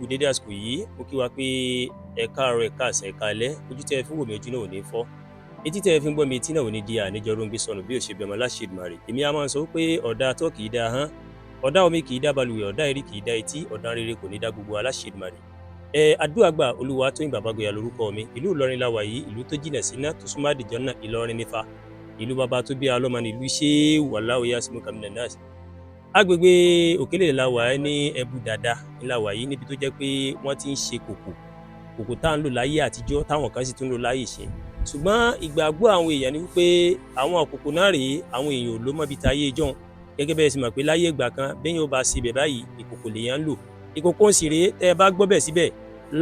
dédé àsìkò yìí, mo kí wa pé ẹ káàárọ̀, ẹ káàsán, ẹ káalẹ́, ojú tẹ́ ẹ fi ń wò mí ojú náà ò ní fọ́, etí tẹ́ ẹ fi ń gbọ́ mi etí náà ò ní di àníjọ róńgbé sọnù bí ò ṣe bí ọmọ láṣẹ Èdùmàrè. Èmi a máa sọ pé ọ̀dà atọ́ kì í dá ahọ́n, ọ̀dà omi kì í dá balùwẹ̀, ọ̀dà ẹ̀rí kì í dá etí, ọ̀dà rere kò ní dá gbogbo aláṣẹ Èdùmàrè. Àdúrà gbà Olúwatóyìn Bàbágboyà lórúkọ mi, ìlú Ìlọrin la wà yìí, ìlú tó jìnà síná tó súnmọ́ àdìjọ́ náà Ìlọrin nífa, ìlú bàbá tó bí alọ́mọ ní ìlú Ṣéhù Wàláhù Yásímùkà Minan Nas. Agbègbè Òkèlè la wà ní Ẹ̀bú Dàda la wà yìí níbi tó jẹ́ pé wọ́n ti ń ṣe kòkò tá ń lò láyé àtijọ́ táwọn kan sì tún lò láyé ṣe. Ṣùgbọ́n ìgbàgbọ́ àwọn èèyàn ni wípé àwọn kòkò náà rèé àwọn èèyàn ò lò mọ́ bí táyé jọ́un. Gẹ́gẹ́ bẹ́ẹ̀ sì mọ̀ pé láyé ìgbà kan bẹ́yìn ó bá ṣe bẹ̀ báyìí ìkòkò lèèyàn ń lò. Ìkòkò ń sì rèé tẹ́ ẹ bá gbọ́ bẹ̀ síbẹ̀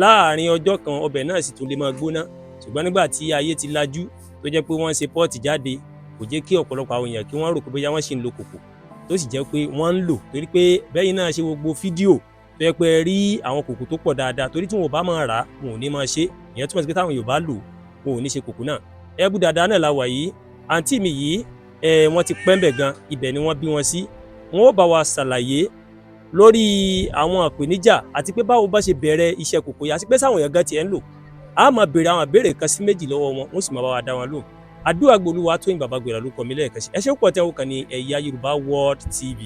láàárín ọjọ́ kan ọbẹ̀ náà sì tún lè máa gbóná. Ṣùgbọ́n nígbà tí ayé ti lajú tó jẹ́ pé wọ́n ń ṣe pọ́ọ̀tì jáde kò jẹ́ kí ọ̀pọ̀lọpọ̀ àwọn èèyàn kí wọ́n rò pé bóyá wọ́n ṣì ń lo kòkò tó sì jẹ́ pé wọ́n ń lò torí pé bẹ́yìn náà ṣe gbogbo fídíò tó yẹ pé rí àwọn kòkò tó pọ̀ dáadáa torí tí wọn ò bá máa rà wọn ò ní máa ṣe ìyẹn túmọ̀ sí pé táwọn Yorùbá lò wọn ò ní ṣe kòkò náà. Ẹ̀bú Dàda náà la wà yìí, àǹtí mi yìí wọ́n ti pẹ́ ń bẹ̀ gan, ibẹ̀ ni wọ́n bí wọn sí. Wọ́n ó bá wa ṣàlàyé lórí àwọn ìpèníjà àti pé báwo bá ṣe bẹ̀rẹ̀ iṣẹ́ kòkò yìí àti pé sáwọn èèyàn gan tiẹ̀ ń lò. A máa béèrè àwọn ìbéèrè kan sí méjì lọ́wọ́ wọn, wọ́n sì máa bá wa dá wọn lóhùn. Àdúrà gbà Olúwatóyìn Bàbágboyà lórúkọ mi lẹ́ẹ̀kan sí. Ẹ ṣé púpọ̀ tẹ́ ń wò kàn ní Ẹ̀yà Yorùbá World TV,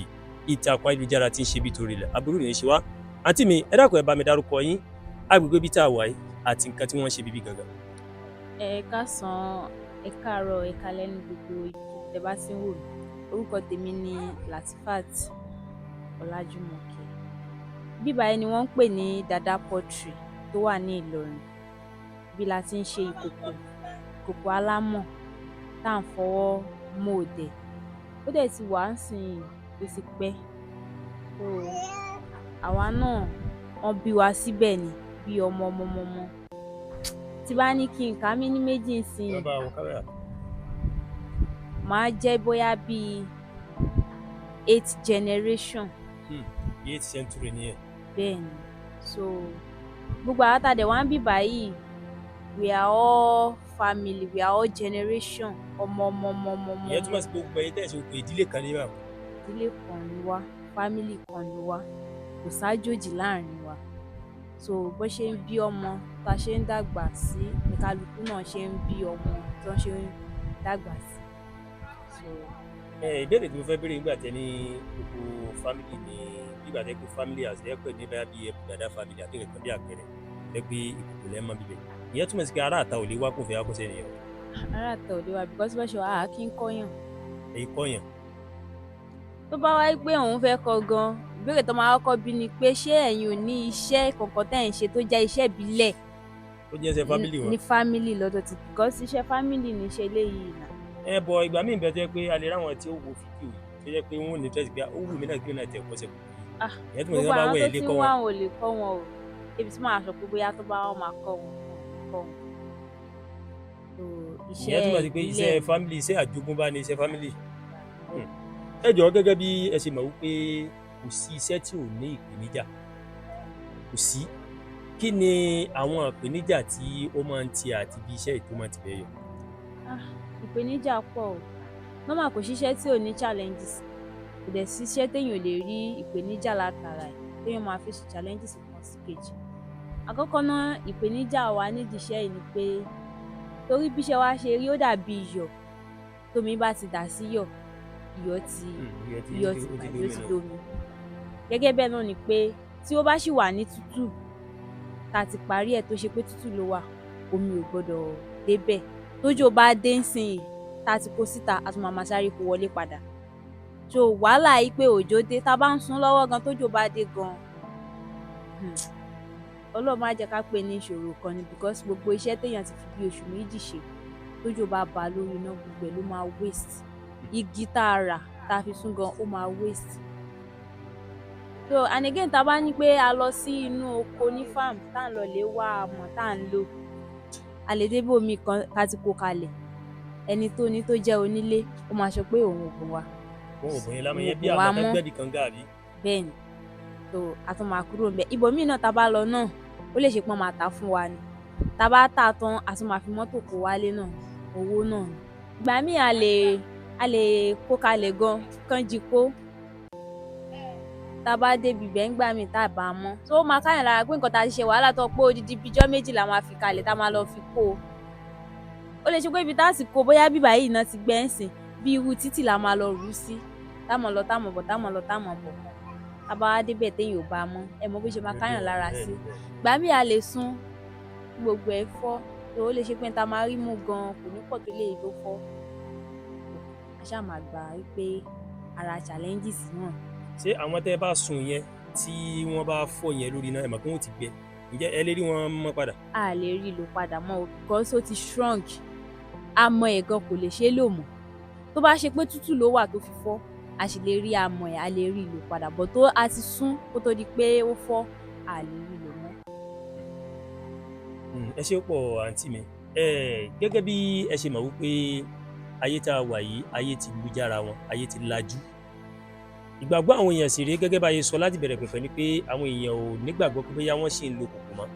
ìtàkùn ayélujára tí ń ṣe bí torí ilẹ̀ aburú ní í ṣe wá. Àǹtí mi ẹ dákun ẹ bá mi dárúkọ yín, agbègbè bí tá a wà yìí àti nǹkan tí wọ́n ń ṣe bíbí gangan. Ẹ káàsán, ẹ káàárọ̀, ẹ káalẹ́ ní gbogbo ibi tẹ́ bá ti ń wò mí. Orúkọ tèmi ni Latifat Ọlájùmọ̀kẹ́. Bíbá ẹni wọ́n ń pè ní Dada Poultry tó wà ní Ìlọrin. Bí la ti ń ṣe ìkòkò alámọ̀ tá à ń fọwọ́ mòdè. Ó dẹ̀ ti wà ń sìn ó ti pẹ́. So àwa náà wọ́n bí wa síbẹ̀ ni bí ọmọ. Tí bá ní kí n kà mí ní méjì ń sìn máa jẹ́ bóyá bí 8th generation. 8th century ni ẹ. Bẹ́ẹ̀ni, so gbogbo àwọn tá a dẹ̀ wá ń bí báyìí we are all family, we are all generation ọmọ. Ìyẹn túmọ̀ sí pé gbogbo ẹ̀yin tẹ̀sí òkè ìdílé kan ní báwọn. Ìdílé kan ni wá, family kan ni wá, kò sájòjì láàrin wa. So bó ṣe ń bí ọmọ tá a ṣe ń dàgbà sí ní kálukú náà ṣe ń bí ọmọ tó ṣe ń dàgbà sí. Ìbéèrè tí mo fẹ́ béèrè nígbà tẹ́ ní gbogbo family ní nígbà tẹ́ pé family as ẹ pè ní báyà bí Ẹ̀bú Dàda family àti nǹkan bí àpẹẹrẹ tẹ́ pé ìkòkò lẹ́ mọ́ bíbẹ̀. Ìyẹn túmọ̀ sí pé ará àta ò lè wá kó fẹ́ akọ́ṣẹ́ nìyẹn. Ará àta ò lè wá because bó ṣe wà á kí ń kọ́yàn. Èyí kọ́yàn. Tó bá wáyé pé òun fẹ́ kọ́ gan, ìbéèrè tó máa kọ́kọ́ bí ni pé ṣé ẹ̀yin ò ní iṣẹ́ kankan tẹ́ ẹ̀ ń ṣe tó jẹ́ iṣẹ́ ìbílẹ̀. Ó jẹ́ iṣẹ́ family wọn. Ní family lọ́dọ̀ tí because iṣẹ́ family ní iṣẹ́ eléyìí náà. Bọ̀ ìgbà míì bẹ́ẹ̀ tó yẹ pé a lè ráwọn tí ó wo fídíò yìí tó yẹ pé wọ́n ò ní tẹ́sí pé ó wù mí náà kí ó náà tẹ̀ kọ́ṣẹ́ kù. Ìyẹn túmọ̀ sí pé bá wẹ̀ ilé kọ́ wọn. Gbogbo àwọn tó ti wá wọn ò lè kọ́ wọn o. Ebi tí màá sọ pé bóyá tó bá wọn máa kọ́ wọn. Ìyẹn túmọ̀ sí pé iṣẹ́ family iṣẹ́ àjogúnbá ni iṣẹ́ family. Ẹ jọ̀ọ́ gẹ́gẹ́ bí ẹ ṣe mọ̀ wípé kò sí iṣẹ́ tí ò ní ìpèníjà kò sí. Kí ni àwọn ìpèníjà tí ó máa ń ti àti bí iṣẹ́ ètò máa ti bẹ̀ yọ? Ìpèníjà pọ̀ o. Normal kò síṣẹ́ tí ò ní challenges. Kò dẹ̀ síṣẹ́ téèyàn ò lè rí ìpèníjà látara ẹ̀ téèyàn máa face challenges kan sí kejì. Àkọ́kọ́ náà ìpèníjà wa nídìí iṣẹ́ yìí ni pé torí bí iṣẹ́ wa ṣe rí ó dàbí iyọ̀ tómi bá ti dà sí iyọ̀ ti bàjẹ́ ó ti domi. Gẹ́gẹ́ bẹ́ẹ̀ náà ni pé tí ó bá ṣì wà ní tútù tá a ti parí ẹ̀ tó ṣe pé tútù ló wà omi ò gbọdọ̀ débẹ̀. Tójò bá dé ńsìnyí tá a ti kó síta a tún máa sáré kó wọlé padà. So wàhálà yìí pé òjò dé tá a bá ń sùn lọ́wọ́ gan tójò bá dé gan Ọlọ́run má jẹ́ ká pè ní ìṣòro kan ni because gbogbo iṣẹ́ téèyàn ti fi bí oṣù méjì ṣe tójò bá bá lórí iná gbogbo ẹ̀ ló máa waste. Igi tá a rà tá a fi sún gan ó máa waste. So and again tá a bá ní pé a lọ sí inú oko ní farm tá à ń lọ lè wá amọ̀ tá à ń lò a lè débò mi kan ká ti kó kalẹ̀ ẹni tó ní tó jẹ́ onílé ó máa sọ pé òun ò bùn wa. Òun ò bùn yín lámọ̀ yẹn bí àwọn akẹgbẹ́dì kan gàrí. Bẹ́ẹ̀ni, so a tún máa kúrò ńbẹ̀. Ibòmíì náà tá a bá lọ náà ó lè ṣe pọ́n máa tà fún wa ni. Tá a bá tà tán a tún máa fi mọ́tò kó wálé náà owó náà ni. Ìgbà míì a lè kó kalẹ̀ gan kán jí kó tá a bá débi ibẹ̀ ńgbà míì tá a bá mọ́ so ó máa káyàn lára pé nǹkan tá a ti ṣe wàhálà tó pé odidi bíjọ́ méjì la máa fi kalẹ̀ tá a máa lọ fi kó o ó lè ṣe pé ibi tá a sì kó bóyá bíbá yìí náà ti gbẹ́ ń sìn bí irú títì la máa lọ rú sí táwọn lọ táwọn bọ̀ táwọn lọ táwọn bọ̀ tá a bá wá débẹ̀ téèyàn ò bá mọ́ ẹ mọ bó ṣe máa káyàn lára sí ìgbà míì a lè sún gbogbo ẹ̀ fọ́ tó ó lè ṣe pé tá a máa rí mú gan kò ní pọ̀ tó léyìí tó fọ́ a ṣáà máa gbà wípé ara challenges náà. ṣé àwọn tẹ́ ẹ bá sùn yẹn tí wọ́n bá fọ́ yẹn lórí náà ẹ mọ̀ pé wọ́n ti gbẹ ǹjẹ́ ẹ lè rí wọn mọ́ padà. a lè rí lò padà mọ́ o because ó ti strong amọ̀ ẹ̀ gan kò lè ṣe é lò mọ́ tó bá ṣe pé tútù ló wà tó fi fọ́ a sì lè rí amọ̀ ẹ̀ a lè rí lò padà bọ̀ tó a ti sún kó tó di pé ó fọ́ a lè rí lò mọ́. ẹ ṣe pọ̀ àǹtí mi gẹ́gẹ́ bí ẹ ṣe mọ̀ wípé ayé tá a wà yìí ayé ti lùjára wọn ayé ti lajú ìgbàgbọ́ àwọn èèyàn sì rèé gẹ́gẹ́ bá a ṣe sọ láti bẹ̀rẹ̀ pẹ̀pẹ̀ ni pé àwọn èèyàn ò nígbàgbọ́ pé bóyá wọ́n ṣì ń lo kòkò mọ́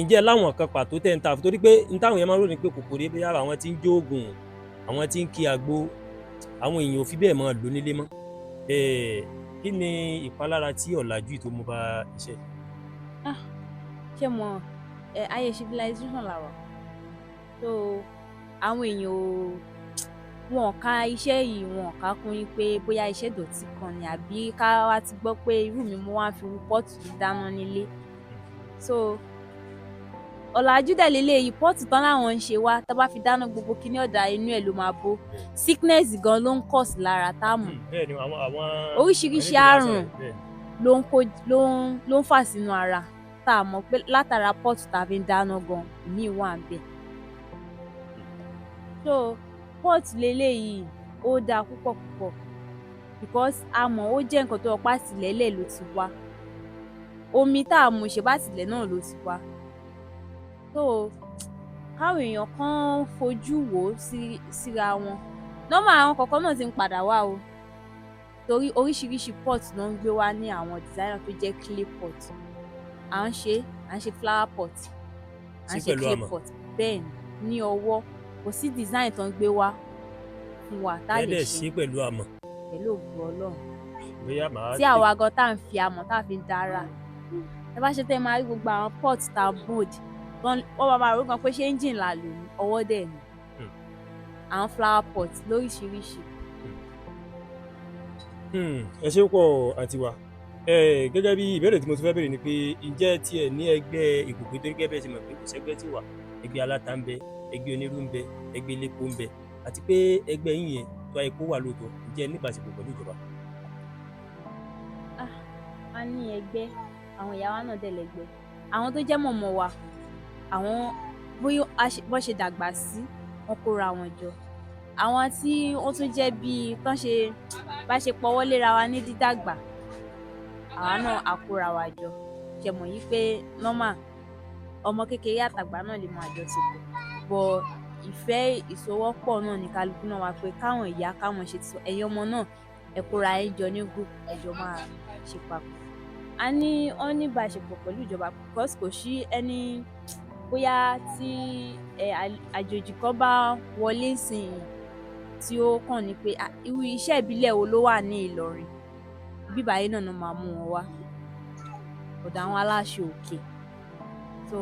ǹjẹ́ láwọn kan pàtó tẹ́ ń ta torí pé n táwọn èèyàn máa ń rò ní pé kòkò rèé bóyá àwọn tí ń jó oògùn àwọn tí ń kí agbo àwọn èèyàn ò fi bẹ́ẹ̀ máa lò nílé mọ́ kí ni ìpalára tí ọ̀làjú yìí tó mú bá iṣẹ́. ṣé mo ayé civilization la wà so àwọn èèyàn wọn ka iṣẹ́ yìí wọn kà kún yín pé bóyá iṣẹ́ ìdọ̀tí kan ni àbí ká wá ti gbọ́ pé irú mi mo wá fi irú pọ́ọ̀tù dáná nílé so ọ̀làjú dẹ̀ lélẹ́yìí pọ́ọ̀tù tán láwọn ń ṣe wá tá bá fi dáná gbogbo kíní ọ̀dà inú ẹ̀ ló máa bó sickness gan ló ń kọ̀ sí lára táàmù oríṣiríṣi àrùn ló ń fà sínú ara tá a mọ̀ pé látara pọ́ọ̀tù tá a fi ń dáná gan ìmíì wà ń bẹ̀ so pọ́ọ̀tù lélẹ́yìí ó dáa púpọ̀ púpọ̀ because amọ̀ ó jẹ́ nǹkan tó ọpá tìlẹ́lẹ̀ ló ti wá omi tá a mu ṣe bá tìlẹ̀ náà ló ti wá so káwọn èèyàn kan fojú wò ó síra wọn nọ́mà àwọn kọ̀ọ̀kan náà ti ń padà wá o torí oríṣiríṣi pot ló ń gbé wá ní àwọn designer tó jẹ́ clay pot à ń ṣe flower pot à ń ṣe clay pot bẹ́ẹ̀ ní ọwọ́ kò sí design tó ń gbé wá fún wa tá a lè ṣe pẹ̀lú àmọ̀ pẹ̀lú òògùn Ọlọ́run tí àwa gan tá à ń fi àmọ̀ tá a fi ń dára ẹ bá ṣe tẹ́ máa rí gbogbo àwọn pot tá a mold wọ́n bá máa rò gan pé ṣé engine la lò ní ọwọ́ dẹ̀ ni àwọn flower pot lóríṣiríṣi. ẹ ṣe pọ̀ àǹtí wa gẹ́gẹ́ bí ìbéèrè tí mo ti fẹ́ béèrè ni pé ǹjẹ́ tiẹ̀ ní ẹgbẹ́ ìkòkò tó gẹ́gẹ́ bẹ́ẹ̀ ti mọ̀ pé kò sẹ́gbẹ́ tí wà ẹgbẹ́ aláta ń bẹ ẹgbẹ́ onírú ń bẹ ẹgbẹ́ elépo ń bẹ àti pé ẹgbẹ́ yín yẹn tó epo wà lóòótọ́ ǹjẹ́ níbàṣepọ̀ pẹ̀lú ìjọba. a ní ẹgbẹ́ àwọn ìyá wa náà dẹ̀ lẹ́gbẹ́ àwọn tó jẹ́ mọ̀mọ́ wa àwọn bóyá bọ́n ṣe dàgbà sí wọn kóra wọn jọ àwọn tí wọ́n tún jẹ́ bíi tán ṣe bá ṣe pọwọ́ léra wa ní dídàgbà àwa náà á kóra wa jọ ṣẹ̀mọ̀ yìí pé normal ọmọ kékeré àtàgbà náà lè máa jọ ti pọ̀ bọ̀ ìfẹ́ ìsowọ́pọ̀ náà ní kálukú náà wá pé káwọn ìyá káwọn ṣe ti sọ ẹ̀yin ọmọ náà ẹ kóra ẹ jọ ní group ẹ jọ máa ṣe papọ̀ a ní wọ́n ní ìbáṣepọ̀ pẹ̀lú ìjọba because kò sí ẹni bóyá tí àjòjì kan bá wọlé sìn tí ó kàn ní pé irú iṣẹ́ ìbílẹ̀ wo ló wà ní Ìlọrin bíbá yìí náà máa mú wọn wá ọ̀dọ̀ àwọn aláṣẹ òkè so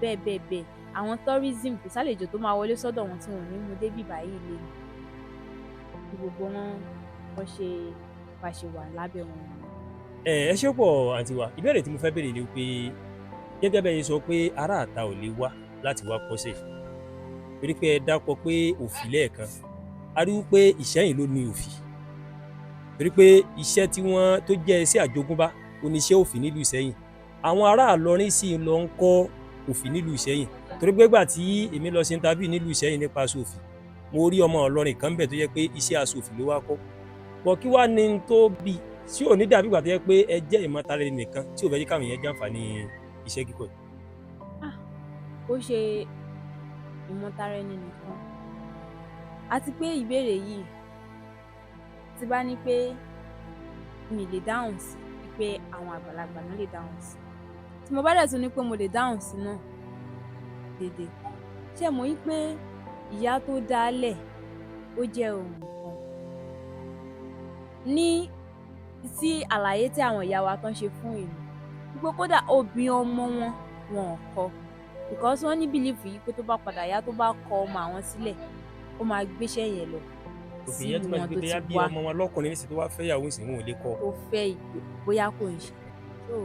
bẹ́ẹ̀ àwọn tourism kò sálejò tó máa wọlé sọ́dọ̀ wọn tí wọn ò ní mú dé bíbá yìí lé ní gbogbo wọn ṣe bá ṣe wà lábẹ́ wọn. ẹ ṣe pọ̀ àǹtí wa ìbéèrè tí mo fẹ́ béèrè ni pé gẹ́gẹ́ bẹ́ẹ̀ sọ pé ará àta ò lè wá láti wá kọ́ṣẹ́ torí pé ẹ dápọ̀ pé òfì lẹ́ẹ̀kan a rí pé Ìṣẹ́yìn ló ní òfì torí pé iṣẹ́ tí wọ́n tó jẹ́ iṣẹ́ àjogúnbá oníṣẹ́ òfì nílùú Ìṣẹ́yìn àwọn ará Ìlọrin sì lọ ń kọ́ òfì nílùú Ìṣẹ́yìn torí pé gbà tí èmi lọ sí interview nílùú Ìṣẹ́yìn nípa aṣọ òfì mo rí ọmọ Ìlọrin kan bẹ̀ tó jẹ́ pé iṣẹ́ aṣọ òfì ló wá kọ́ bọ̀ kí wàá ní tó bí tí ò ní dàbí ìgbà tó jẹ́ pé ẹ jẹ́ ìmọ̀tara ẹni nìkan tí ò fẹ́ jẹ́ káwọn èèyàn jàǹfààní iṣẹ́ kíkọ́ yìí. ó ṣe ìmọ̀tara ẹni nìkan àti pé ìbéèrè yìí ti bá ní pé mi lè dáhùn sí pé àwọn àgbàlagbà náà lè dáhùn sí tí mo bá dẹ̀ tún ní pé mo lè dáhùn sí náà dédé ṣé mo yí pé ìyá tó dálẹ̀ ó jẹ́ ohun kan ní tí àlàyé tí àwọn ìyá wa tán ṣe fún èmi wípé kódà obìnrin ọmọ wọn ò kọ because wọ́n ní bílíìfù yìí pé tó bá padà yá tó bá kọ ọmọ àwọn sílẹ̀ ó máa gbéṣẹ́ yẹn lọ òbí yẹn sílùú túmọ̀ sí wọn pé tó ti bóyá bí wá ọmọ wọn lọ́kùnrin nísìnyí tó wá fẹ́ ìyàwó ìsìn wọn ò lè kọ́. tó fẹ́ ìgbé bóyá kò ń ṣe so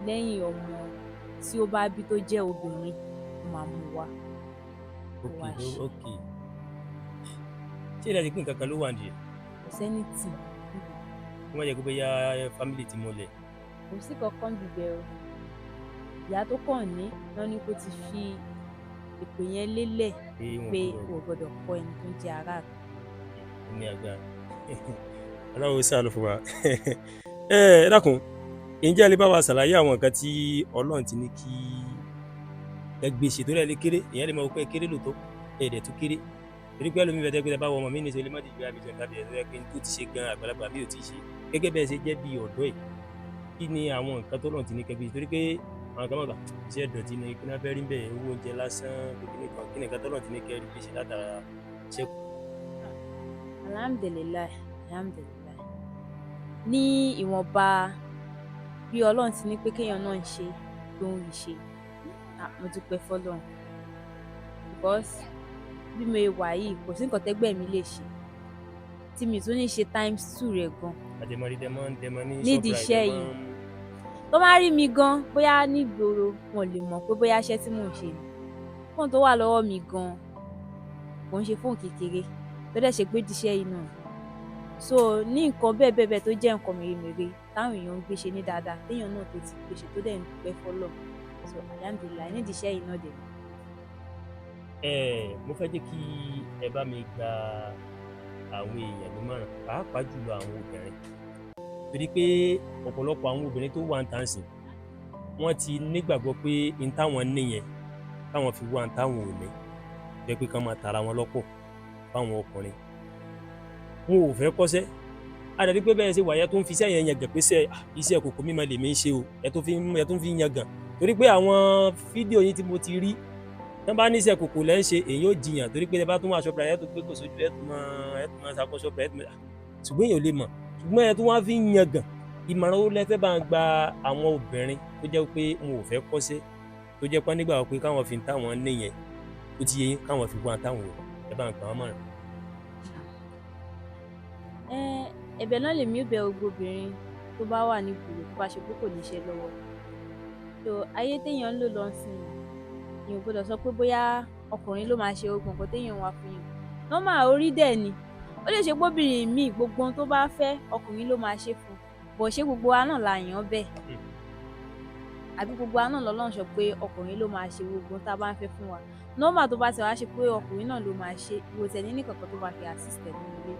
lẹ́yìn ọmọ tí ó bá bí tó jẹ́ obìnrin ó máa mú wá kó wá ṣe ok ṣé ìdájí pé nǹkan kan ló wà nìyẹn kò sẹ́ni tì kó má jẹ́ pé bóyá fámìlì ti mọ́lẹ̀. kò sí kankan bíbẹ̀ o ìyá tó kàn ní lọ́ ní kó ti fi èpè yẹn lélẹ̀ pé o gbọ́dọ̀ kọ ẹni tó ń jẹ́ aráàlú. ní agbára aláwo sáà ló fún wa ẹ dákun ǹjẹ́ ẹ lè bá wa ṣàlàyé àwọn nǹkan tí Ọlọ́run ti ní kí ẹ gbé ṣe torí ẹ lè kéré èèyàn lè máa wọ pé kéré lóòótọ́ ẹ̀ẹ́dẹ̀ tó kéré torí pé ẹlòmíì bẹ́ẹ̀ tẹ́ pé bá wọ ọmọ mi ní ṣe lè má dìgbà àbí twenty five years pé tó ti ṣe gan àgbàlagbà bí ò ti ṣe gẹ́gẹ́ bẹ́ẹ̀ ṣe jẹ́ bí ọ̀dọ́ ẹ̀ kí ni àwọn nǹkan tó Ọlọ́run ti ní kẹ́gbẹ́ torí pé àwọn kan mọ̀gbà iṣẹ́ ìdọ̀tí ni kí náà fẹ́ rí bẹ́ẹ̀ owó oúnjẹ lásán kí ni nǹkan tó Ọlọ́run ti ní kẹ́ rí ṣe látara iṣẹ́ kù. alhamdulilayi ní ìwọ̀nba bí Ọlọ́run ti ní pé kéèyàn náà ń ṣe ló ń rí ṣe mo dúpẹ́ fọ́lọ́run because bí mo wà yìí kò sí nǹkan tẹ́gbẹ́ mi lè ṣe tí mi tún ní ṣe times 2 rẹ̀ gan nídìí iṣẹ́ yìí tó máa rí mi gan bóyá nígboro wọn lè mọ̀ pé bóyá iṣẹ́ tí mò ń ṣe ni fóònù tó wà lọ́wọ́ mi gan kò ń ṣe fóònù kékeré tó dẹ̀ ṣe pé díṣẹ́ yìí náà so ní nǹkan bẹ́ẹ̀ tó jẹ́ nǹkan mèremère táwọn èèyàn ń gbé ṣe ní dáadáa téèyàn náà tó ti gbé ṣe tó dẹ̀ ń dúpẹ́ fọ́lọ́run so alhamdulilayi nídìí iṣẹ́ yìí náà dẹ̀. mo fẹ́ jẹ́ kí ẹ bá mi gba àwọn èèyàn nímọ̀ràn pàápàá jùlọ àwọn obìnrin torí pé ọ̀pọ̀lọpọ̀ àwọn obìnrin tó wà ń tàn sìn wọ́n ti nígbàgbọ́ pé n táwọn níyẹn táwọn fi wá n táwọn ò ní jẹ́ pé kán máa tara wọn lọ́pọ̀ fáwọn ọkùnrin wọn ò fẹ́ kọ́ṣẹ́ àdàdí pé bẹ́ẹ̀ ṣe wàyẹ tó ń fi iṣẹ́ yẹn yangàn pé iṣẹ́ kòkó mímọ lèmi ń ṣe o ẹ tó fi ń yangàn torí pé àwọn fídíò yín tí mo ti rí tán bá níṣẹ́ kòkó lẹ́ ń ṣe èyí ò jiyàn torí pé ẹ bá tún wá ṣọ́pìrà ẹ tó gbé kò sójú ẹ tó máa ṣàkóso ṣọ́pìrà ẹ tó máa ṣùgbọ́n èèyàn ò lè mọ̀ ṣùgbọ́n ẹ tó wá fi ń yangàn ìmọ̀ràn ó lẹ́fẹ́ bá ń gba àwọn obìnrin tó jẹ́ pé wọn ò fẹ́ kọ́ṣẹ́ tó jẹ́ pé nígbà pé káwọn fi ń táwọn níyẹn tó ti yẹ yín káwọn fi wá táwọn ẹ bá ń gbà wọ́n mọ̀ràn. ẹ̀bẹ̀ náà lèmi ò bẹ gbogbo obìnrin tó bá wà ní ìgboro tó bá ṣe pé kò níṣẹ́ lọ́wọ́ so ayé téèyàn ń lò lọ sí i ò gbọ́dọ̀ sọ pé bóyá ọkùnrin ló máa ṣe ogun nǹkan téèyàn wá fún yàn nọ́mà orí dẹ̀ ni ó lè ṣe póbìnrin míì gbogbo ohun tó bá fẹ́ ọkùnrin ló máa ṣe fún bọ̀ ṣé gbogbo wa náà la yàn bẹ́ẹ̀ àbí gbogbo wa náà lọ́lọ́run sọ pé ọkùnrin ló máa ṣe gbogbo ohun tá a bá ń fẹ́ fún wa nọ́mà tó bá ti wá ṣe pé ọkùnrin náà ló máa ṣe ìwò tẹ̀ ní kankan tó máa fi assist ẹ̀ nínú ilé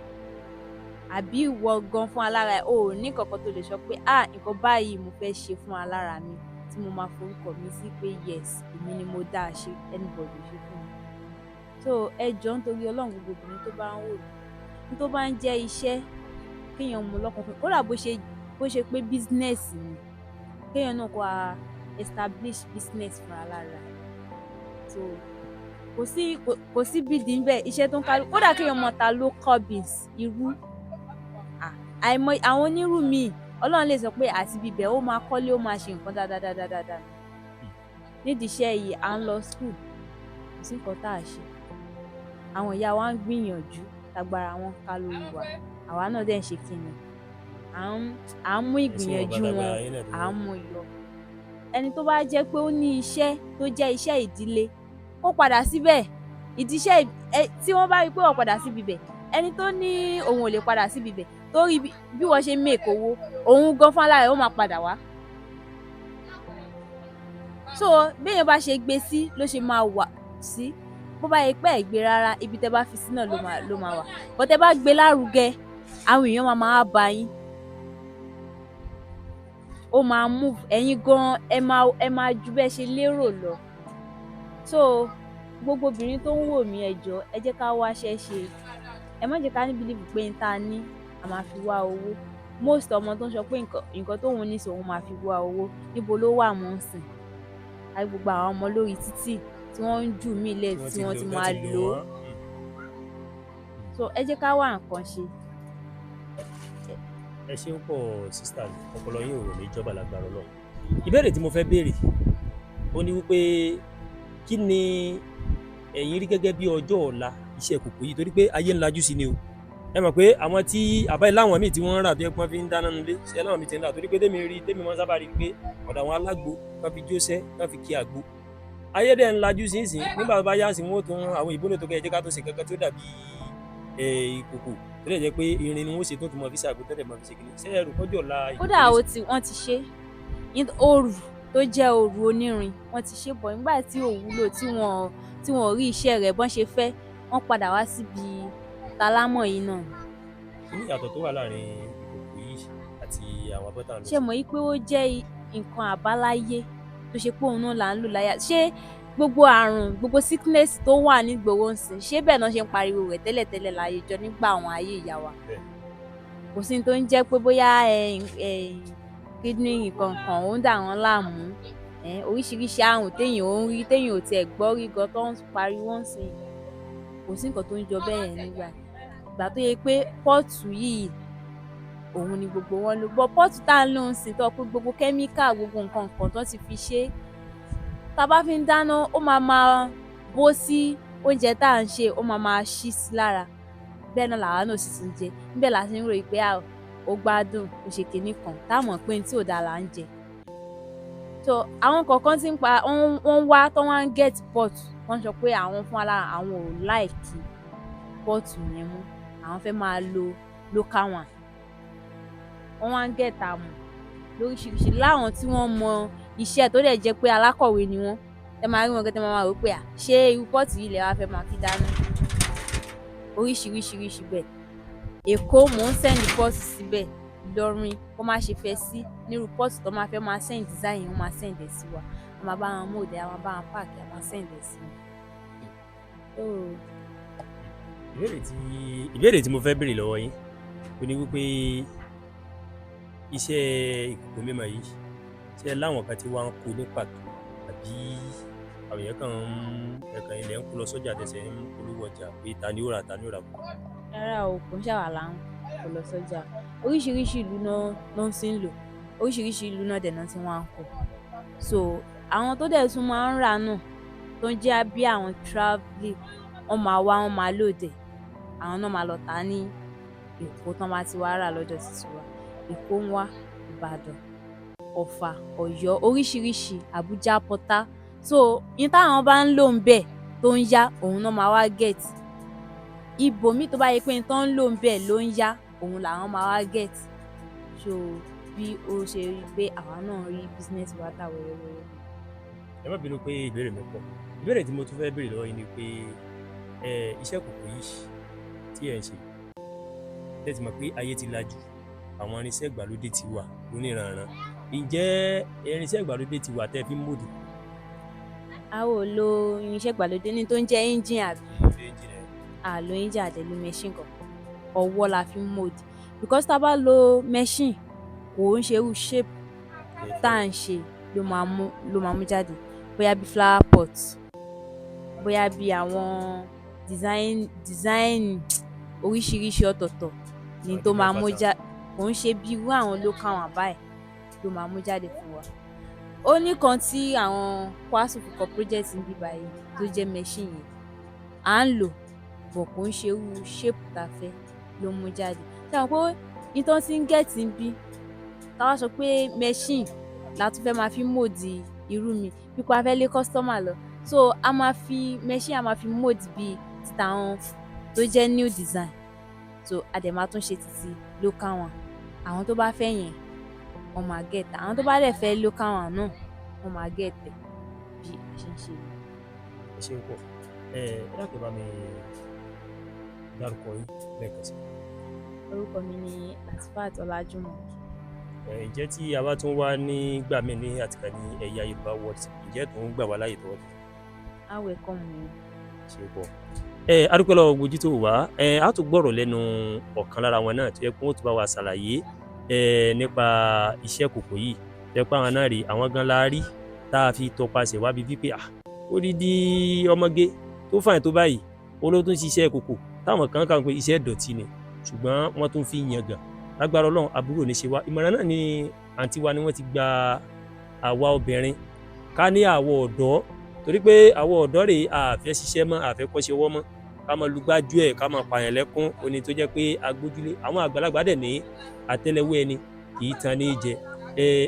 àbí ìwọ gan fún alára ẹ̀ o ò ní kankan tó lè sọ pé nǹkan báyìí mo fẹ́ ṣe fún alára mi tí mo máa forúkọ mi sí pé yes èmi ni mo dá a ṣe anybody ṣe fún mi so ẹ jọ̀ọ́ nítorí Ọlọ́run gbogbo obìnrin tó bá ń wò ní tó bá ń jẹ́ iṣẹ́ kéèyàn mú lọ́kàn fún kódà bó ṣe pé business ni kéèyàn náà kó a establish business fún alára so kò sí bídìí ń bẹ iṣẹ́ tó ń kárí kódà kéèyàn mọ ta local beans irú àìmọ̀ àwọn onírú míì Ọlọ́run lè sọ pé àti bíbẹ̀ ó máa kọ́lé ó máa ṣe nǹkan dáadáa nídìí iṣẹ́ yìí à ń lọ school kò sí nǹkan tá a ṣe àwọn ìyá wa ń gbìyànjú tagbára wọn ká lórí wa àwa náà dẹ̀ ń ṣe kíni à ń mú ìgbìyànjú wọn à ń mú yọ ẹni tó bá jẹ́ pé ó ní iṣẹ́ tó jẹ́ iṣẹ́ ìdílé ó padà síbẹ̀ ìdíṣẹ́ tí wọ́n bá rí pé wọ́n padà síbi bẹ̀ ẹni tó ní òun ò lè padà síbi bẹ̀ torí bí wọ́n ṣe make owó òun gan fún alára ẹ̀ ó máa padà wá so béèyàn bá ṣe gbé sí ló ṣe máa wà sí bó bá yẹ pé ẹ̀ gbé rárá ibi tẹ́ bá fi sí náà ló máa wà bó tẹ́ bá gbé lárugẹ àwọn èèyàn máa bá yín ó máa move ẹ̀yin gan ẹ máa ju bẹ́ẹ̀ ṣe lérò lọ so gbogbo obìnrin tó ń wò mí ẹ jọ̀ọ́ ẹ jẹ́ ká wáṣẹ́ ṣe ẹ má jẹ́ ká ní bílíìfù pé n ta ní a máa fi wá owó most ọmọ tó ń sọ pé nǹkan tóun ní sòun máa fi wá owó níbo ló wà mọ́ ń sìn àti gbogbo àwọn ọmọ lórí títì tí wọ́n ń jù mí lẹ̀ tí wọ́n ti máa lò ó so ẹ jẹ́ ká wá nǹkan ṣe. ẹ ṣeun pọ̀ sísítà mi, ọpọlọ yín ò ní jọba lágbára Ọlọ́run. Ìbéèrè tí mo fẹ́ béèrè ó ní wípé kí ni ẹ̀yin rí gẹ́gẹ́ bí ọjọ́ ọ̀la iṣẹ́ kòkó yìí, torí pé ayé ń lajú sí ni o. Ẹ mọ̀ pé àwọn tí àbáyé láwọn míì tí wọ́n ń rà tó yẹ kí wọ́n fi ń dáná nulẹ̀ ṣe láwọn míì ti ń rà, torí pé tèmi máa ń sábà rí i pé ọ̀dọ̀ àwọn alágbo kan fi jósẹ́ kan fi kí àgbo. Ayé dẹ̀ ń lajú sí ìsìn, nígbà tó bá yá sí wọn ó tún àwọn ìbónú tó kẹ́ ẹ jẹ́ ká tó ṣe kankan tó dàbí ìkòkò tó dẹ̀ jẹ́ pé irin ni wọ́n ṣe tó tún mọ fi ṣàgbo tó dẹ̀ mọ fi ṣe kìíní. Ṣé ẹrù kọjọ́ ọ̀la kódà wọ́n ti ṣe òrù tó jẹ́ òrù onírin wọ́n ti ṣe bọ̀ nígbà tí ò wúlò tí wọ́n rí iṣẹ́ rẹ̀ bọ́n ṣe fẹ́, wọ́n padà wá síbi talámọ̀ yìí náà. kí ni ìyàtọ̀ tó wà láàrin ìkòkò yìí àti àwọn abọ́tà lọ? ṣé mọ̀ yí pé ó jẹ́ nǹkan àbáláyé tó ṣe pé òun náà là ń lò láyà. Ṣé gbogbo àrùn gbogbo sickness tó wà nígboro ń sìn, ṣé bẹ́ẹ̀ náà ṣe ń pariwo rẹ̀ tẹ́lẹ̀tẹ́lẹ̀ láyé jọ nígbà àwọn ayé ìyá wa? Kò sí ní tó ń jẹ́ pé bóyá kidney nǹkan kan ó ń dà wọ́n láàmú, oríṣiríṣi àrùn téèyàn ò ń rí téèyàn ò tiẹ̀ gbọ́ rí gan tó ń pariwo ń sìn, kò sí nǹkan tó ń jọ bẹ́ẹ̀ yẹn nígbà ìgbà tó yẹ pé pọ́ọ̀tù yìí òun ni gbogbo wọn lò. Bọ̀ pọ́ọ̀tù tá à ń lò ń sìn tó pé gbogbo kẹ́míkà gbogbo nǹkan kan tó ti fi ṣe, tá a bá fi ń dáná ó máa bó sí oúnjẹ tá à ń ṣe, ó máa ṣí sí lára. Bẹ́ẹ̀ náà làwa náà sì ti ń jẹ, níbẹ̀ la ti ń ròyìn pé ó gbádùn ó ṣe kinní kan táwọn pé tí ò dáa là ń jẹ. So àwọn kọ̀ọ̀kan ti ń pa wọ́n wá tó wá ń get pot, wọ́n sọ pé àwọn fún alára àwọn ò láìkí pọ́ọ̀tù yẹn mú, àwọn fẹ́ máa lo local one. Wọ́n wá ń get àmù lóríṣiríṣi láwọn tí wọ́n mọ iṣẹ́ tó dẹ̀ jẹ́ pé alákọ̀wé ni wọ́n. Ẹ máa rí wọn gẹ́gẹ́ máa rò pé ṣé irú pọ́ọ̀tù yìí lẹ wá fẹ́ máa fi dáná? Oríṣiríṣi bẹ́ẹ̀. Èkó mò ń sẹ́ndì pọ́ọ̀tù síbẹ̀, Ìlọrin kó má ṣe fẹ́ sí nírú pọ́ọ̀tù tó máa fẹ́ máa send design wọ́n máa send ẹ̀ sí wa, a máa bá wọn mòdè, a máa bá wọn páàkì, a máa send ẹ̀ sí wọn. Ìbéèrè tí mo fẹ́ béèrè lọ́wọ́ yín ó ní wípé iṣẹ́ ìkòkò mímọ yìí ṣé láwọn kan tí wọ́n ń kó ní pàtó àbí àwọn ẹ̀kan ilẹ̀ ń kó lọ sọ́jà tẹ̀sẹ̀ ń polówó ọjà pé ta ni ó rà ta ni ó rà kù? Rárá o, kò ń ṣàwà là ń kó lọ sọ́jà. Oríṣiríṣi ìlú náà ti ń lò, oríṣiríṣi ìlú náà dẹ̀ náà tí wọ́n á kó. So àwọn tó dẹ̀ tún máa ń rà náà tó ń jẹ́ bí àwọn travelling, wọ́n máa wá wọ́n máa lòdè, àwọn náà máa lọ tà ní Èkó tán bá ti wá rà lọ́dọ̀ títí wa. Èkó ń wá, Ìbàdàn, Ọ̀fà, Ọ̀yọ́, oríṣiríṣi, Àbújá, Pọ́tà. So ní táwọn bá ń lò ń bẹ̀ tó ń yá, òun náà máa wá get. Ibòmíì tó bá yẹ pé tó ń lò ń bẹ̀ ló ń yá, òun làwọn máa wá get. So bí ó ṣe rí pé àwa náà rí business wa tà wẹ́rẹ́wẹ́rẹ́. Ẹ má bínú pé ìbéèrè mi pọ̀. Ìbéèrè tí mo tún fẹ́ béèrè lọ́wọ́ yín ni pé iṣẹ́ kòkó yìí tí ẹ̀ ń ṣe, ẹ ti mọ̀ pé ayé ti lajú, àwọn irinṣẹ́ ìgbàlódé ti wà lóníranran. Ǹjẹ́ irinṣẹ́ ìgbàlódé ti wà tẹ́ fi ń mòdì? A ò lo irinṣẹ́ ìgbàlódé ní tó ń jẹ́ engine àbí? A lo engine àti lo machine kankan. Ọwọ́ la fi ń mòdì. Because tá a bá lo machine, kò ń ṣe irú shape tá à ń ṣe ló máa mú jáde. Bóyá bí flower pot, bóyá bí àwọn design oríṣiríṣi ọ̀tọ̀ọ̀tọ̀ ni tó máa mú jáde. Kò ń ṣe bí irú àwọn local one báyìí ló máa mú jáde fún wa. Ó ní kan tí àwọn Kwasu fi kọ project níbí báyìí tó jẹ́ machine yẹn, à ń lò bọ̀ kò ń ṣe irú shape tá a fẹ́ ló mú jáde. Ṣé àwọn pé ìtàn tí ń gẹ̀tì ń bí ká wá sọ pé machine la tún fẹ́ máa fi mòdì irú mi pípa fẹ́ lé customer lọ. So a máa fi machine a máa fi mòdì bí títà àwọn tó jẹ́ new design. So a dẹ̀ máa tún ṣe títí local one. Àwọn tó bá fẹ́ yẹn wọ́n máa get, àwọn tó bá dẹ̀ fẹ́ local one náà wọ́n máa get bí a ṣe ń ṣe. Ẹ ṣe pọ̀. Láti bá mi dárúkọ yín lẹ́ẹ̀kan sí. Orúkọ mi ni Latifat Ọlájúmọ̀. Ǹjẹ́ tí a bá tún wá nígbà míì ní àtìkà ní ẹ̀yà Yorùbá World, ǹjẹ́ tó ń gbà wá láyè tọwọ́? A welcome mi. Ṣe pọ̀. A dúpẹ́ lọ́wọ́ gbogbo ojú tó wà. A tún gbọ́rọ̀ lẹ́nu ọ̀kan lára wọn náà tó yẹ kó wọ́n tún bá wa ṣàlàyé nípa iṣẹ́ kòkó yìí. Tó yẹ pé àwọn náà rí àwọn gan la rí tá a fi tọpasẹ̀ wá bí wípé odidi ọmọge tó fàìn tó báyìí olóò tún ṣiṣẹ́ kòkó táwọn kan kàn pé iṣẹ́ ìdọ̀tí ni, ṣùgbọ́n wọ́n tún fi yangàn lágbára Ọlọ́run àbúrò ní ṣe wá. Ìmọ̀ràn náà ni àǹtí wa ni wọ́n ti gba àwa obìnrin ká ní àwọ̀ ọ̀dọ́, torí pé àwọ̀ ọ̀dọ́ rèé àfẹ́ ṣiṣẹ́ mọ́, àfẹ́ kọ́ṣẹ́ ọwọ́ mọ́, ká máa lùgbájú ẹ̀, ká máa pààyàn lẹ́kún, oní tó jẹ́ pé agbójúlé. Àwọn àgbàlagbà dẹ̀ ní àtẹ́lẹwọ́ ẹni kì í tan ní jẹ.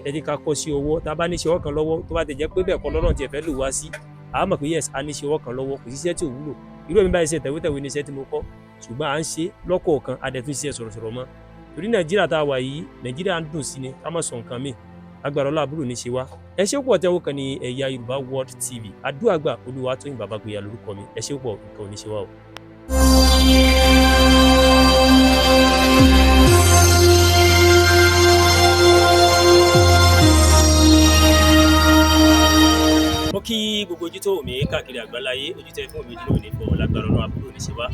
Ẹ jẹ́ ká kọ́ sí ọwọ́, tá a bá ní ṣe ọwọ́ kan lọ́wọ́, tó bá ti jẹ́ pé bẹ́ẹ̀ kọ́ lọ́rùn tiẹ̀ fẹ́ lò wá sí, a mọ̀ pé yes a ní ṣe ọwọ́ kan lọ́wọ́, kò sí iṣẹ́ tí ò wúlò. Irú èmi báyìí ṣe tẹ̀wétẹ̀wé ní iṣẹ́ tí mo kọ́, ṣùgbọ́n à ń ṣe lọ́kọ̀ọ̀kan, a dẹ̀ tún ṣiṣẹ́ sọ̀rọ̀sọ̀rọ̀ mọ́. Torí Nàìjíríà tá a wà yìí, Nàìjíríà ń dùn sí ni, ká má sọ nǹkan míì. Agbára Ọlọ́run àbúrò ní ṣe wá. Ẹ ṣé púpọ̀ tẹ́wọ́ kan ní Ẹ̀yà Yorùbá World TV. Àdúrà gbà Olúwatóyìn Bàbágboyà lórúkọ mi. Ẹ ṣé púpọ̀, nǹkan ò ní ṣe wá o. Mo kí gbogbo ojú tó wò mí káàkiri àgbáláyé, ojú tẹ́ fún mi dúró ní fọ́ lágbára Ọlọ́run àbúrò ní ṣe wá.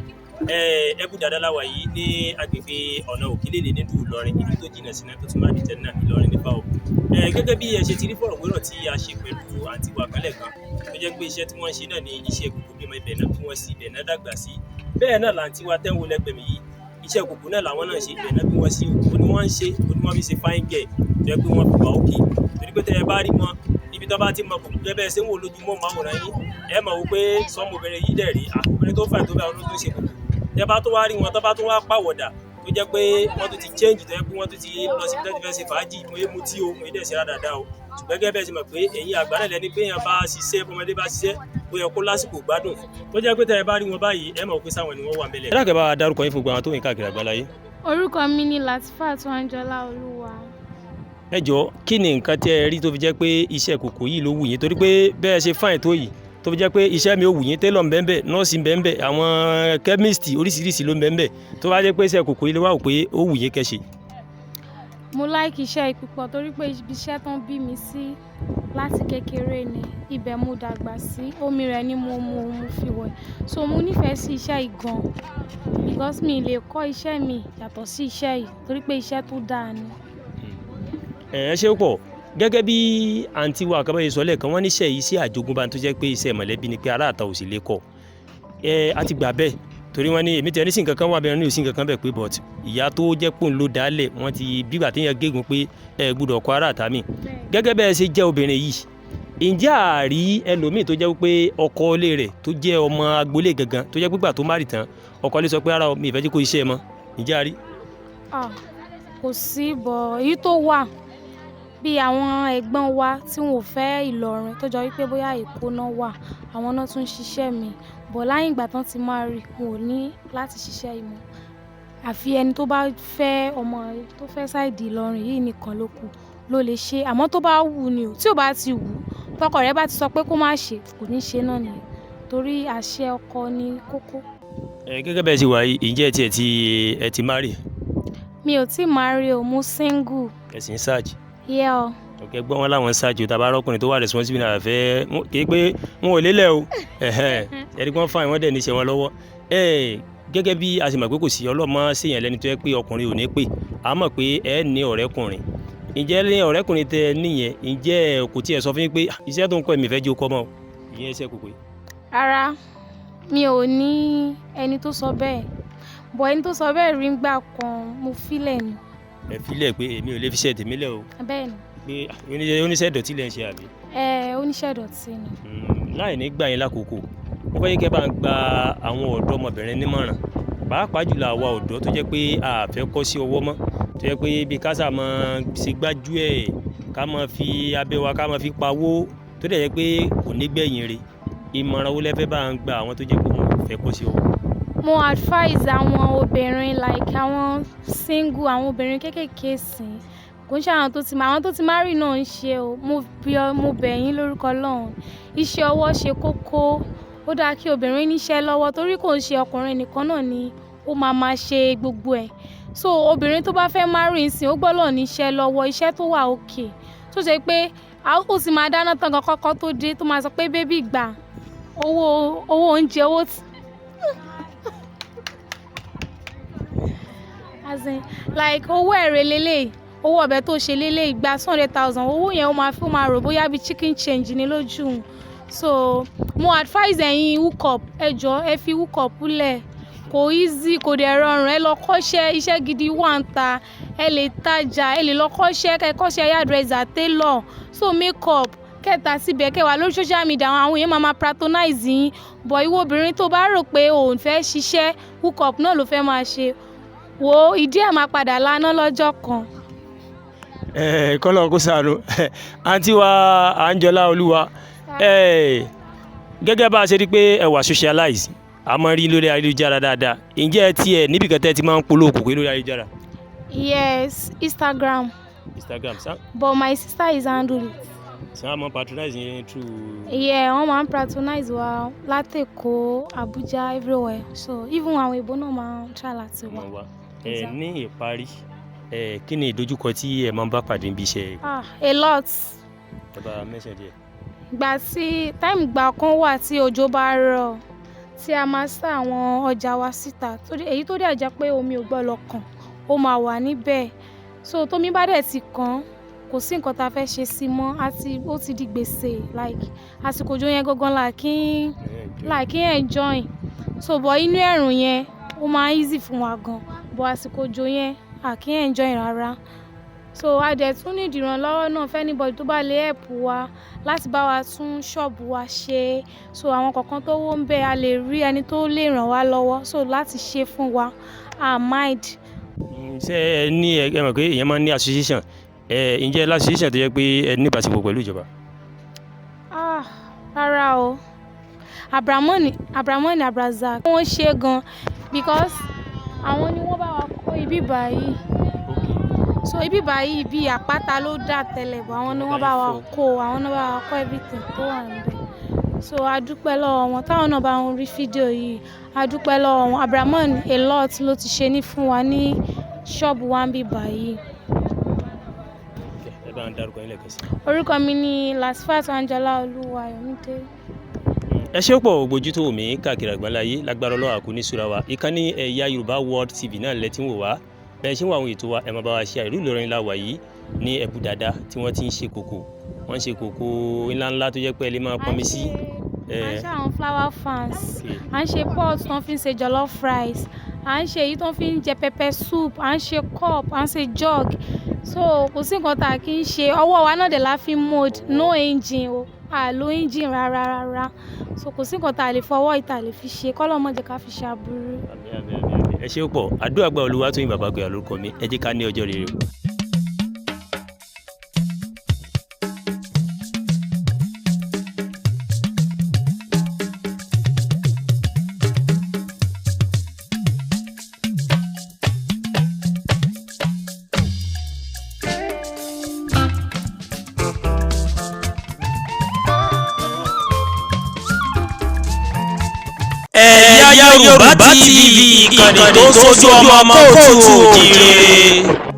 Ẹbú dáadáa láwa yìí ní agbègbè ọ̀nà Òkèlélé nílùú Ìlọrin, ìlú tó jìnnà sí náà tó tún máa di tẹ́lẹ̀ náà Ìlọrin nípa o. Gẹ́gẹ́ bí ẹ ṣe ti rí fọ̀rọ̀wérọ̀ tí a ṣe pẹ̀lú àǹtí wa kálẹ̀ kan, tó jẹ́ pé iṣẹ́ tí wọ́n ń ṣe náà ni iṣẹ́ kòkó bímọ, ibẹ̀ náà bí wọ́n sí, ibẹ̀ náà dàgbà sí. Bẹ́ẹ̀ náà làǹtí wa tẹ́ ń wo lẹ́gbẹ̀ẹ́ mi yìí, iṣẹ́ kòkó náà làwọn náà ṣe, ibẹ̀ náà bí wọ́n sí òkú ni wọ́n ń ṣe, ó ní wọ́n fi ṣe fine girl, tó jẹ́ pé wọ́n fi wà òkè. Torí pé tẹ́ ẹ bá rí wọn ibi tó bá ti mọ kòkó jẹ́ bẹ́ẹ̀ ṣé ń wò lójúmọ́ máwòrán yín, ẹ mọ̀ wò pé sọmọbìnrin yìí dẹ̀ rí obìnrin tó fà tó bẹ́ẹ̀ ọdún tó ṣe kòkó. Tẹ́ bá tó wá rí wọn tó bá tó wá pàwọ̀dà tó jẹ́ pé wọ́n tó ti change, tó jẹ́ pé wọ́n tó ti lọ sí ibi tó ti fẹ́ ṣe fàájì, mo yé mu tí o, mo yé dẹ̀ ṣe dáadáa o. Ṣùgbọ́n gẹ́gẹ́ bẹ́ẹ̀ ṣe mọ̀ pé ẹ̀yin àgbà náà lẹ́ni pé èèyàn bá ṣiṣẹ́, ọmọdé bá ṣiṣẹ́, ó yẹ kó lásìkò gbádùn. Tó jẹ́ pé tẹ́ ẹ bá rí wọn báyìí, ẹ mọ̀ pé sáwọn ni wọ́n wà mẹ́lẹ̀. Ẹ dákẹ́ bá dárúkọ yín fún gbogbo àwọn tó ń káàkiri àgbáláyé. Orúkọ mi ni Latifat Anjola Olúwa. Ẹ jọ̀ọ́, kí ni nǹkan tí ẹ rí tó fi jẹ́ pé iṣẹ́ kòkó yìí ló wù yín? Torí pé bẹ́ẹ̀ ṣe fáìn tó yìí, tó fi jẹ́ pé iṣẹ́ mi ò wù yín, télọ̀ ń bẹ ńbẹ̀, nọ́ọ̀sì ń bẹ ńbẹ̀, àwọn kẹ́míìsì oríṣiríṣi ló ń bẹ ńbẹ̀, tó bá jẹ́ pé iṣẹ́ kòkó yìí ló wà wò pé ó wù yín kẹ́ ṣe. Mo like iṣẹ́ yìí púpọ̀ torí pé ibi iṣẹ́ tán bí mi sí láti kékeré ni, ibẹ̀ mo dàgbà sí, omi rẹ̀ ni mo fi wẹ̀. So mo nífẹ̀ẹ́ sí iṣẹ́ yìí gan, because mi lè kọ́ iṣẹ́ mi yàtọ̀ sí iṣẹ́ yìí torí pé iṣẹ́ tó dáa ni. Ẹ ṣé púpọ̀. Gẹ́gẹ́ bí àǹtí wa kan báyìí sọ lẹ́ẹ̀kan, wọ́n níṣẹ́ yìí sí àjogúnbá tó jẹ́ pé iṣẹ́ mọ̀lẹ́bí ni pé aráàta ò sì lè kọ́. A ti gbà bẹ́ẹ̀ torí wọ́n ní èmi tẹ̀ ní sí nǹkan kan wà bẹ́ẹ̀ ní òsì nǹkan kan bẹ́ẹ̀ pé but ìyá tó jẹ́ pòun ló dálẹ̀, wọ́n ti bígbà téèyàn gégùn pé ẹ gbọ́dọ̀ kọ́ aráàta mi. Gẹ́gẹ́ bẹ́ẹ̀ ṣe jẹ́ obìnrin yìí, ǹjẹ́ àárí ẹlòmíì tó jẹ́ pé ọkọ ilé rẹ̀ tó jẹ́ ọmọ agboolé gangan tó jẹ́ pé gbà tó má rì tán ọkọ ilé sọ pé ara mi ìfẹ́ jí kó iṣẹ́ mọ́, ǹjẹ́ àárí? Kò sí bọ̀ èyí tó wà bí àwọn ẹ̀gbọ́n wa tí wọn ò fẹ́ Ìlọrin tó jọ wípé bóyá Èkó náà wà, àwọn náà tún ṣiṣẹ́ mi, bọ̀ láyìn ìgbà tán ti máa rí wọn ò ní láti ṣiṣẹ́ yìí mọ́. Àfi ẹni tó bá fẹ́ ọmọ tó fẹ́ sáìdì Ìlọrin yìí nìkan ló kù ló lè ṣe, àmọ́ tó bá wù ni o, tí ò bá ti wù tọkọ rẹ̀ bá ti sọ pé kó má ṣe kò ní ṣe náà nìyẹn torí àṣẹ ọkọ ni kókó. Gẹ́gẹ́ bẹ́ẹ̀ ṣe wà yìí, ǹjẹ́ ẹ ti marry? Mi ò tí marry o, mo single. Ẹ̀sìn search. Yeah. Ọ̀kẹ́ gbọ́n wọn láwọn ṣáàjì tàbá arọ́kùnrin tó wà responsible náà fẹ́ kí pé wọn ò lélẹ̀ o ẹ̀rí kan fáìn wọ́n dẹ̀ níṣẹ́ wọn lọ́wọ́. Gẹ́gẹ́ bí a ṣe mọ̀ pé kò sí ọlọ́mọ ṣèyàn lẹ́ni tó yẹ pé ọkùnrin ò ní pè, a mọ̀ pé ẹ ní ọ̀rẹ́kùnrin. Ǹjẹ́ ní ọ̀rẹ́kùnrin tẹ níyẹn, ǹjẹ́ kò tiẹ̀ sọ fún yín pé iṣẹ́ tó ń kọ́ mi fẹ́ jẹ́ kọ́ mọ́ ìyẹn iṣẹ́ kòkó yìí? Rárá, mi ò ní ẹni tó sọ bẹ́ẹ̀, bọ̀ ẹni tó sọ bẹ́ẹ̀ rí ńgbà kan mo fílẹ̀ ni. Ẹ fílẹ̀ pé èmi ò lè fi ṣe tèmi lẹ̀ o. Bẹ́ẹ̀ni. Pé oníṣẹ́ ìdọ̀tí lẹ́ ń ṣe àbí? Oníṣẹ́ ìdọ̀tí ni. Láì ní gbà yín lákòókò, wọ́n fẹ́ kẹ́ bá ń gba àwọn ọ̀dọ́mọbìnrin nímọ̀ràn, pàápàá jùlọ àwa ọ̀dọ́ tó jẹ́ pé a fẹ́ kọ́ sí ọwọ́ mọ́, tó jẹ́ pé bí kásà máa ṣe gbájú ẹ̀, ká máa fi abẹ́ wa ká máa fi pawó, tó dẹ̀ jẹ́ pé kò ní gbẹ̀yìn rẹ̀. Ìmọ̀ràn wo lẹ fẹ́ bá ń gba àwọn tó jẹ́ pé wọn ò fẹ́ kọ́ sí ọwọ́? Mo advise àwọn obìnrin like àwọn single, àwọn obìnrin kéékèèké sìn, kò ń ṣe àwọn tó ti marry náà ń ṣe o. Mo bẹ̀ yín lórúkọ Ọlọ́run, iṣẹ́ ọwọ́ ṣe kókó, ó dáa kí obìnrin níṣẹ́ lọ́wọ́ torí kò ń ṣe ọkùnrin nìkan náà ni ó máa ṣe gbogbo ẹ̀. So obìnrin tó bá fẹ́ marry ń sìn ó gbọ́dọ̀ níṣẹ́ lọ́wọ́, iṣẹ́ tó wà òkè, tó ṣe pé ó sì máa dáná tán gan kọ́kọ́ tó dé tó máa sọ pé bébì gbà owó oúnjẹ owó tí as in like owó ẹ̀rẹ̀ lélẹ̀, owó ọbẹ̀ tó ṣe lélẹ̀ ìgbà 200,000 owó yẹn ó máa rò bóyá bí chicken change ní lójú. So mo advise ẹ̀yin hook up, ẹ jọ̀ọ́ ẹ fi hook up lẹ̀, kò easy kò dẹ̀ rọrùn. Ẹ lọ kọ́ṣẹ́, iṣẹ́ gidi wà ń ta, ẹ lè tajà, ẹ lè lọ kọ́ṣẹ́, kẹ́ kọ́ṣẹ́ hairdresser, tailor, so makeup, kẹta síbẹ̀ kẹwàá lórí social media àwọn èèyàn máa patronize yín. But ìwọ obìnrin tó bá rò pé òun fẹ́ ṣiṣẹ́, hook up náà ló fẹ́ máa ṣe, wo ìdí ẹ̀ máa padà lánàá lọ́jọ́ kan. Kọ́lọ́ kó ṣàánú. Àǹtí wa Anjola Olúwa, gẹ́gẹ́ bá a ṣe rí pé ẹ wà socialize, a máa rí lórí ayélujára dáadáa. Ǹjẹ́ ẹ tiẹ̀ níbi kan tẹ́ ti máa ń polówó kòkó lórí ayélujára? Yes, Instagram. Sir? But my sister is handle it. Sir, I'm patronizing through. Yeah, wọ́n máa ń patronize wa láti Èkó, Abuja, everywhere. So even àwọn ìbò náà máa ń try láti wá. Ní ìparí, kí ni ìdojúkọ tí ẹ máa ń bá pàdé níbi iṣẹ́? A lot. Ẹ bá mention díẹ̀. Time ìgbà kan wà tí òjò bá rọ̀, tí a máa sá àwọn ọjà wa síta, èyí tó dẹ̀ jẹ́ pé omi ò gbọ́dọ̀ kàn, ó máa wà níbẹ̀. So tómi bá dẹ̀ ti kàn, kò sí nǹkan tá a fẹ́ ṣe sí mọ́, ó ti di gbèsè. Àsìkò òjò yẹn gangan là kí enjoy. So but inú ẹ̀rùn yẹn ó máa easy fún wa gan, but àsìkò òjò yẹn à kí enjoy rárá. So a dẹ̀ tún ní ìdìrànlọ́wọ́ náà fẹ́ anybody tó bá lè help wa láti bá wa tún ṣọ́ọ̀bù wa ṣe. So àwọn kọ̀ọ̀kan tó wó ń bẹ, a lè rí ẹni tó lè ràn wá lọ́wọ́, so láti ṣe fún wa, mind. Ṣé ẹ ní ẹ mọ̀ pé èèyàn máa ń ní association? Ǹjẹ́ association tó yẹ pé ẹ ní ìbáṣepọ̀ pẹ̀lú ìjọba? Rárá o. Abramoni Abrazak wọ́n ṣe gan because àwọn ni wọ́n bá wa kọ́ ibi báyìí. So ibi báyìí bí àpáta ló dà tẹ́lẹ̀, bọ̀ àwọn ni wọ́n bá wa kọ́ everything tó wà níbẹ̀. So a dúpẹ́ lọ́wọ́ wọn, táwọn náà bá ń rí fídíò yìí, a dúpẹ́ lọ́wọ́ wọn. Abramoni a lot ló ti ṣe ní fún wa ní ṣọ́ọ̀bù wa ń bí báyìí. Ẹ bá ń dárúkọ yín lẹ́ẹ̀kan sí. Orúkọ mi ni Lasfat Anjola Olúwa Ayọ̀mídé. Ẹ ṣé pọ̀ gbójú tó wò mí káàkiri àgbáláyé, lágbára Ọlọ́run àkú ní súra wa. Ìkànnì Ẹ̀yà Yorùbá World TV náà lẹ ti ń wò wá. Bẹ́ẹ̀ ṣe ń wo àwọn ètò wa, ẹ máa bá wa ṣe ìlú Ìlọrin la wà yìí ní Ẹ̀bù Dàda tí wọ́n ti ń ṣe kòkó. Wọ́n ń ṣe kòkó ńláńlá tó jẹ́ pé ẹ lè máa pọnmi sí. À ń ṣe àwọn flower fans, à ń ṣe pot tó fi ń ṣe jollof rice, à ń ṣe èyí tó fi ń jẹ pepper soup, à ń ṣe cup, à ń ṣe jug. So kò sí nǹkan tá a kì í ṣe, ọwọ́ wa náà dẹ̀ la fi mold, no engine o, lo engine rárá. So kò sí nǹkan tá a lè fọwọ́ ìta lè fi ṣe, kọ́lọ́ má jẹ́ ká fi ṣe aburú. Ẹ ṣé pọ̀, àdúrà gba Olúwatóyìn bàbá gbé lórúkọ mi, ẹ jẹ́ ká ní ọjọ́ rere. Ẹ̀yà Yorùbá TV, ìkànnì tó sojú ọmọ kóòtù òjìrè.